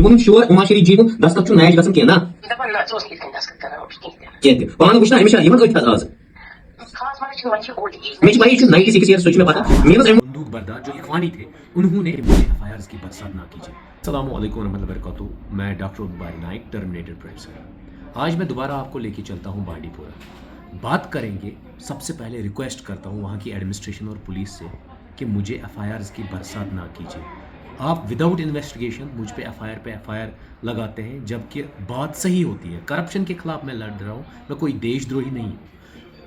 Bunun şuur umaşeri cihun dastak şu nayaj gasım ki na. Dabar na sos ilkin daskat kana o bitti. Kendi. Bana bu şuna emişa yıvan öyle ağzı. खास माने जो अच्छी होती है मैं भाई 96 year सोच में पता मेरे पास बंदूक बरदार जो इखवानी थे उन्होंने मुझे एफआईआर की बरसात ना कीजिए। अस्सलाम वालेकुम रहमतुल्लाहि व बरकातहू। मैं डॉक्टर उबारी नाइक टर्मिनेटर प्रोफेसर। आज मैं दोबारा आपको लेके चलता हूँ बांडीपुरा। बात करेंगे, सबसे पहले रिक्वेस्ट करता हूँ वहाँ की एडमिनिस्ट्रेशन और पुलिस से कि मुझे एफआईआर की बरसात ना कीजिए। आप विदाउट इन्वेस्टिगेशन मुझ पे एफआईआर लगाते हैं, जबकि बात सही होती है। करप्शन के खिलाफ मैं लड़ रहा हूँ, मैं कोई देशद्रोही नहीं हूँ।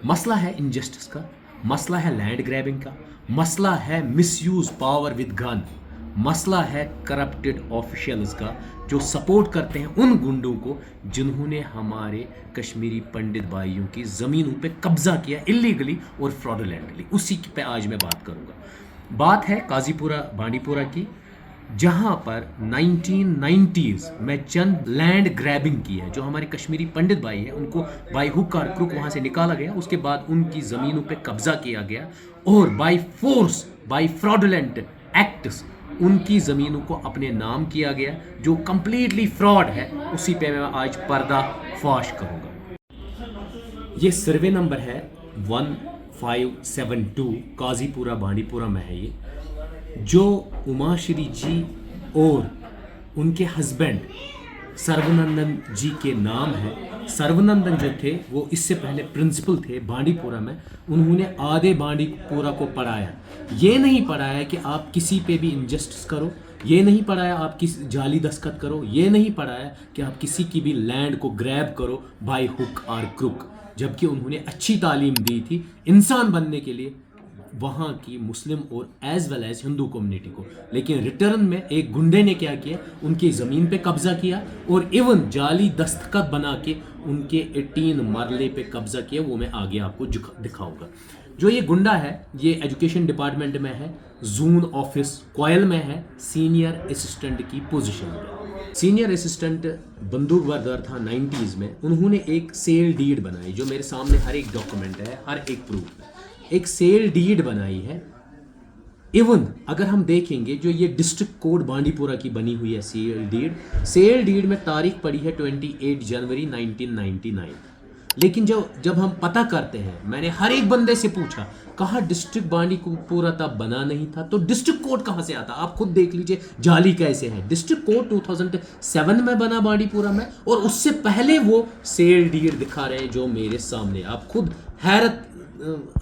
मसला है इनजस्टिस का, मसला है लैंड ग्रैबिंग का, मसला है मिसयूज पावर विद गन, मसला है करप्टेड ऑफिशियल्स का जो सपोर्ट करते हैं उन गुंडों को जिन्होंने हमारे कश्मीरी पंडित भाइयों की ज़मीनों पे कब्जा किया इलीगली और फ्रॉडुलेंटली। उसी पे आज मैं बात करूँगा। बात है काजीपुरा बांडीपुरा की, जहाँ पर 1990s में चंद लैंड ग्रैबिंग की है। जो हमारे कश्मीरी पंडित भाई हैं उनको बाय हुक और क्रुक वहाँ से निकाला गया, उसके बाद उनकी ज़मीनों पे कब्जा किया गया और by force by fraudulent acts उनकी ज़मीनों को अपने नाम किया गया, जो कंप्लीटली फ्रॉड है। उसी पे मैं आज पर्दा फाश करूँगा। ये सर्वे नंबर है 1572, काजीपुरा बांडीपुरा में है ये, जो उमाश्री जी और उनके हस्बैंड सर्वनंदन जी के नाम है। सर्वनंदन जो थे वो इससे पहले प्रिंसिपल थे बांडीपुरा में। उन्होंने आधे बांडीपुरा को पढ़ाया। ये नहीं पढ़ाया कि आप किसी पे भी इनजस्टिस करो, ये नहीं पढ़ाया आप किसी जाली दस्तखत करो, ये नहीं पढ़ाया कि आप किसी की भी लैंड को ग्रैब करो बाय हुक और क्रुक। जबकि उन्होंने अच्छी तालीम दी थी इंसान बनने के लिए वहाँ की मुस्लिम और as well as Hindu community को। लेकिन रिटर्न में एक गुंडे ने क्या किया, उनकी ज़मीन पे कब्जा किया और इवन जाली दस्तखत बना के उनके 18 मरले पे कब्जा किया। वो मैं आगे आपको दिखाऊंगा। जो ये गुंडा है ये एजुकेशन डिपार्टमेंट में है, जून ऑफिस कोयल में है, सीनियर असिस्टेंट की पोजीशन में। सीनियर असिस्टेंट बंदूक बरदार था 90s में। उन्होंने एक सेल डीड बनाई, जो मेरे सामने हर एक डॉक्यूमेंट है, हर एक प्रूफ है। एक सेल डीड बनाई है। इवन अगर हम देखेंगे जो ये डिस्ट्रिक्ट कोड बांडीपुरा की बनी हुई है सेल डीड में तारीख पड़ी है 28 जनवरी 1999। लेकिन जब हम पता करते हैं, मैंने हर एक बंदे से पूछा, कहा डिस्ट्रिक्ट बांडीपुरा तब बना नहीं था, तो डिस्ट्रिक्ट कोड कहाँ से आता? आप खुद देख लीजिए जाली कैसे है। डिस्ट्रिक्ट कोड 2007 में बना बांडीपुरा में, और उससे पहले वो सेल डीड दिखा रहे हैं जो मेरे सामने। आप खुद हैरत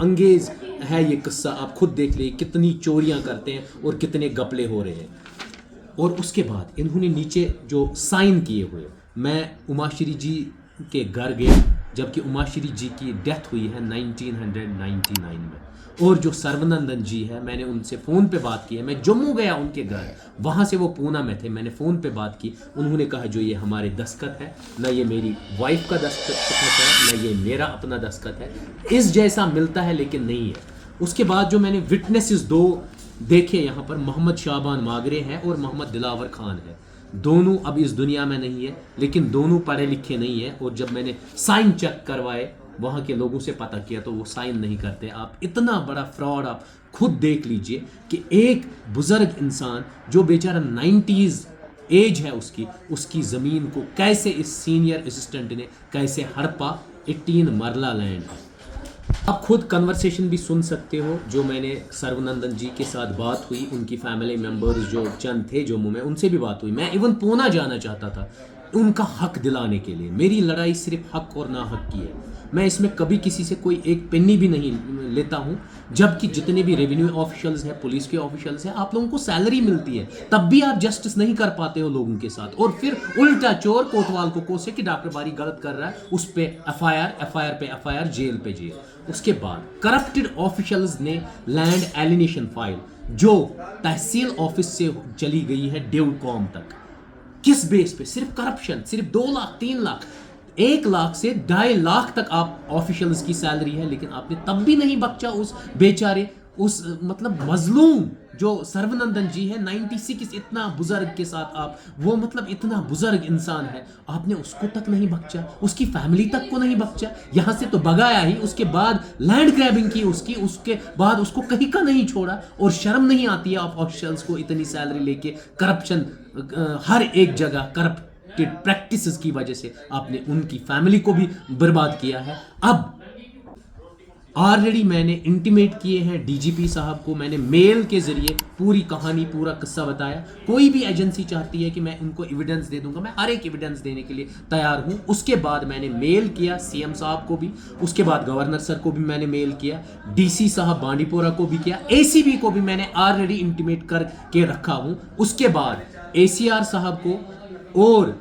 अंगेज है ये किस्सा, आप खुद देख लीजिए कितनी चोरियां करते हैं और कितने गपले हो रहे हैं। और उसके बाद इन्होंने नीचे जो साइन किए हुए, मैं उमाश्री जी के घर गया, जबकि उमाश्री जी की डेथ हुई है 1999 में। और जो सर्वनंदन जी है, मैंने उनसे फ़ोन पे बात की है। मैं जम्मू गया उनके घर, वहाँ से वो पूना में थे, मैंने फ़ोन पे बात की। उन्होंने कहा जो ये हमारे दस्तखत है, ना ये मेरी वाइफ का दस्तखत है, ना ये मेरा अपना दस्तखत है। इस जैसा मिलता है लेकिन नहीं है। उसके बाद जो मैंने विटनेसेस 2 देखे यहाँ पर, मोहम्मद शाबान मागरे हैं और मोहम्मद दिलावर खान है। दोनों अब इस दुनिया में नहीं है, लेकिन दोनों पढ़े लिखे नहीं है। और जब मैंने साइन चेक करवाए वहाँ के लोगों से पता किया तो वो साइन नहीं करते। आप इतना बड़ा फ्रॉड आप खुद देख लीजिए कि एक बुज़ुर्ग इंसान जो बेचारा 90s एज है उसकी ज़मीन को कैसे इस सीनियर असिस्टेंट ने कैसे हड़पा। 18 मरला लैंड है। आप खुद कन्वर्सेशन भी सुन सकते हो जो मैंने सर्वनंदन जी के साथ बात हुई। उनकी फैमिली मेम्बर्स जो चंद थे जम्मू में, उनसे भी बात हुई। मैं इवन पूना जाना चाहता था उनका हक दिलाने के लिए। मेरी लड़ाई सिर्फ हक और ना हक की है। मैं इसमें कभी किसी से कोई एक पेनी भी नहीं लेता हूँ। जबकि जितने भी रेवेन्यू ऑफिशियल्स हैं, पुलिस के ऑफिशियल्स हैं, आप लोगों को सैलरी मिलती है, तब भी आप जस्टिस नहीं कर पाते हो लोगों के साथ। और फिर उल्टा चोर कोतवाल को कोसे कि डॉक्टर बारी गलत कर रहा है, उस पर एफआईआर पे एफआईआर, जेल पे जेल। उसके बाद करप्टेड ऑफिशियल्स ने लैंड एलिनेशन फाइल जो तहसील ऑफिस से चली गई है ड्यूकॉम तक, किस बेस पे? सिर्फ करप्शन। सिर्फ 2 लाख 3 लाख 1 लाख से 2.5 लाख तक आप ऑफिशियल्स की सैलरी है, लेकिन आपने तब भी नहीं बख्शा उस बेचारे उस मतलब मजलूम जो सर्वनंदन जी है 96 इतना बुजुर्ग के साथ आप वो मतलब इतना बुजुर्ग इंसान है, आपने उसको तक नहीं बख्शा, उसकी फैमिली तक को नहीं बख्शा, यहां से तो भगाया ही, उसके बाद लैंड ग्रैबिंग की उसकी, उसके बाद उसको कहीं का नहीं छोड़ा। और शर्म नहीं आती है आप ऑफिशियल्स को इतनी सैलरी लेके करप्शन हर एक जगह करप्टेड प्रैक्टिसेस की वजह से आपने उनकी फैमिली को भी बर्बाद किया है। अब ऑलरेडी मैंने इंटीमेट किए हैं डीजीपी साहब को, मैंने मेल के जरिए पूरी कहानी पूरा किस्सा बताया। कोई भी एजेंसी चाहती है कि मैं उनको एविडेंस दे दूंगा, मैं हर एक एविडेंस देने के लिए तैयार हूं। उसके बाद मैंने मेल किया सीएम साहब को भी, उसके बाद गवर्नर सर को भी मैंने मेल किया, डीसी साहब बांडीपोरा को भी किया, एसीबी को भी मैंने ऑलरेडी इंटीमेट करके रखा हूं। उसके बाद एसीआर साहब को और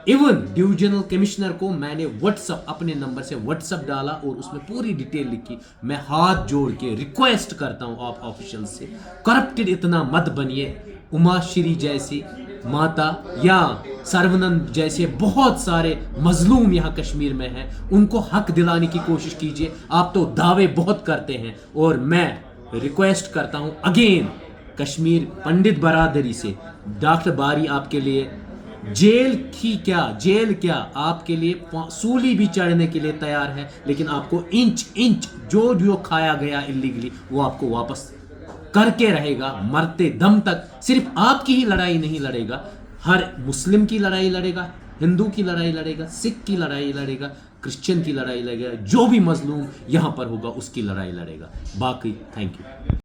इवन डिविजनल कमिश्नर को मैंने व्हाट्सएप अपने नंबर से व्हाट्सएप डाला और उसमें पूरी डिटेल लिखी। मैं हाथ जोड़ के रिक्वेस्ट करता हूं आप ऑफिशियल से, करप्टेड इतना मत बनिए। उमाश्री जैसी माता या सर्वनंद जैसे बहुत सारे मजलूम यहाँ कश्मीर में हैं, उनको हक दिलाने की कोशिश कीजिए। आप तो दावे बहुत करते हैं और मैं रिक्वेस्ट करता हूं अगेन कश्मीर पंडित बरादरी से, डॉक्टर बारी आपके लिए जेल क्या आपके लिए सूली भी चढ़ने के लिए तैयार है, लेकिन आपको इंच इंच जो खाया गया इलीगली वो आपको वापस करके रहेगा मरते दम तक। सिर्फ आपकी ही लड़ाई नहीं लड़ेगा, हर मुस्लिम की लड़ाई लड़ेगा, हिंदू की लड़ाई लड़ेगा, सिख की लड़ाई लड़ेगा, क्रिश्चियन की लड़ाई लड़ेगा, जो भी मजलूम यहां पर होगा उसकी लड़ाई लड़ेगा। बाकी थैंक यू।